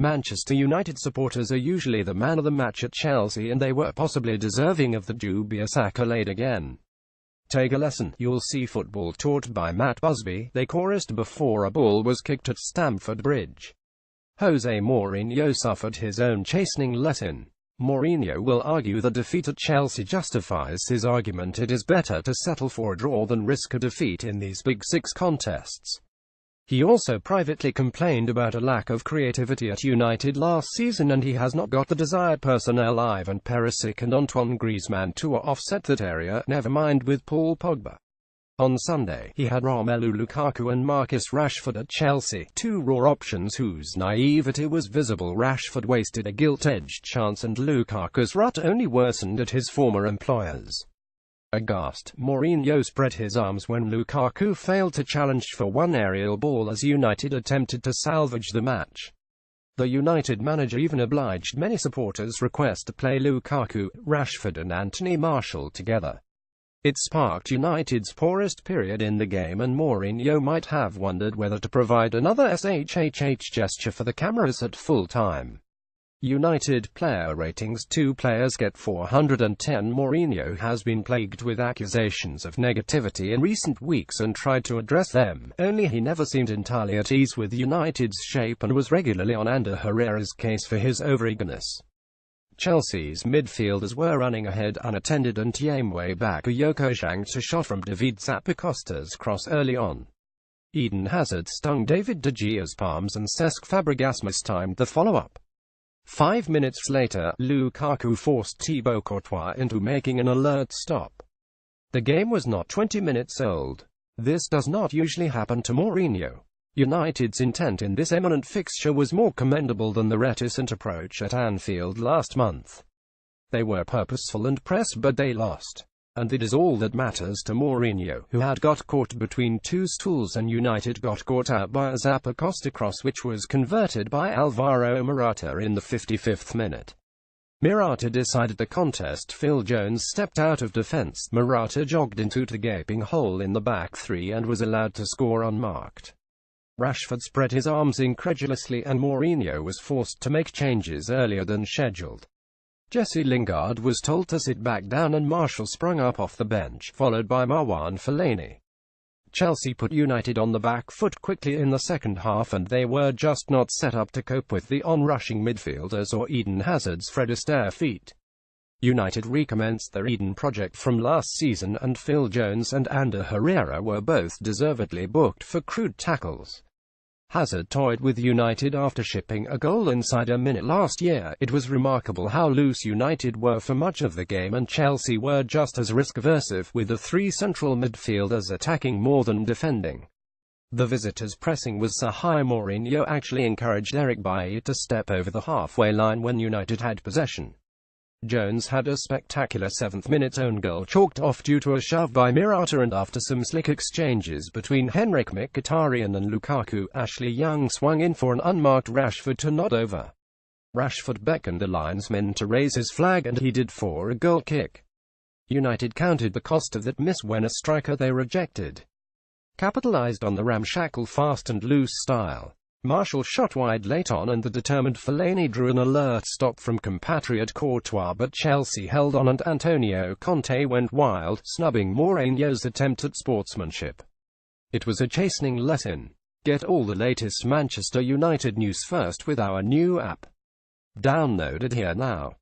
Manchester United supporters are usually the man of the match at Chelsea, and they were possibly deserving of the dubious accolade again. Take a lesson, you'll see football taught by Matt Busby, they chorused before a ball was kicked at Stamford Bridge. Jose Mourinho suffered his own chastening lesson. Mourinho will argue the defeat at Chelsea justifies his argument it is better to settle for a draw than risk a defeat in these Big Six contests. He also privately complained about a lack of creativity at United last season, and he has not got the desired personnel Ivan Perisic and Antoine Griezmann to offset that area, never mind with Paul Pogba. On Sunday, he had Romelu Lukaku and Marcus Rashford at Chelsea, two raw options whose naivety was visible. Rashford wasted a gilt-edged chance and Lukaku's rut only worsened at his former employers. Aghast, Mourinho spread his arms when Lukaku failed to challenge for one aerial ball as United attempted to salvage the match. The United manager even obliged many supporters' request to play Lukaku, Rashford and Anthony Martial together. It sparked United's poorest period in the game, and Mourinho might have wondered whether to provide another SHHH gesture for the cameras at full time. United player ratings: 2 players get 410. Mourinho has been plagued with accusations of negativity in recent weeks and tried to address them, only he never seemed entirely at ease with United's shape and was regularly on Ander Herrera's case for his overeagerness. Chelsea's midfielders were running ahead unattended and Tiemwe Bakayoko shanked a shot from David Zappacosta's cross early on. Eden Hazard stung David De Gea's palms and Cesc Fabregas mistimed the follow-up. 5 minutes later, Lukaku forced Thibaut Courtois into making an alert stop. The game was not 20 minutes old. This does not usually happen to Mourinho. United's intent in this eminent fixture was more commendable than the reticent approach at Anfield last month. They were purposeful and pressed, but they lost. And it is all that matters to Mourinho, who had got caught between two stools, and United got caught out by a Zappacosta cross which was converted by Alvaro Morata in the 55th minute. Morata decided the contest. Phil Jones stepped out of defence. Morata jogged into the gaping hole in the back three and was allowed to score unmarked. Rashford spread his arms incredulously and Mourinho was forced to make changes earlier than scheduled. Jesse Lingard was told to sit back down and Martial sprung up off the bench, followed by Marwan Fellaini. Chelsea put United on the back foot quickly in the second half, and they were just not set up to cope with the on-rushing midfielders or Eden Hazard's Fred Astaire feet. United recommenced their Eden project from last season, and Phil Jones and Ander Herrera were both deservedly booked for crude tackles. Hazard toyed with United after shipping a goal inside a minute last year. It was remarkable how loose United were for much of the game, and Chelsea were just as risk-aversive, with the three central midfielders attacking more than defending. The visitors' pressing was so high Mourinho actually encouraged Eric Bailly to step over the halfway line when United had possession. Jones had a spectacular 7th-minute own goal chalked off due to a shove by Morata, and after some slick exchanges between Henrik Mkhitaryan and Lukaku, Ashley Young swung in for an unmarked Rashford to nod over. Rashford beckoned the linesman to raise his flag, and he did for a goal kick. United counted the cost of that miss when a striker they rejected capitalized on the ramshackle fast and loose style. Martial shot wide late on, and the determined Fellaini drew an alert stop from compatriot Courtois, but Chelsea held on and Antonio Conte went wild, snubbing Mourinho's attempt at sportsmanship. It was a chastening lesson. Get all the latest Manchester United news first with our new app. Download it here now.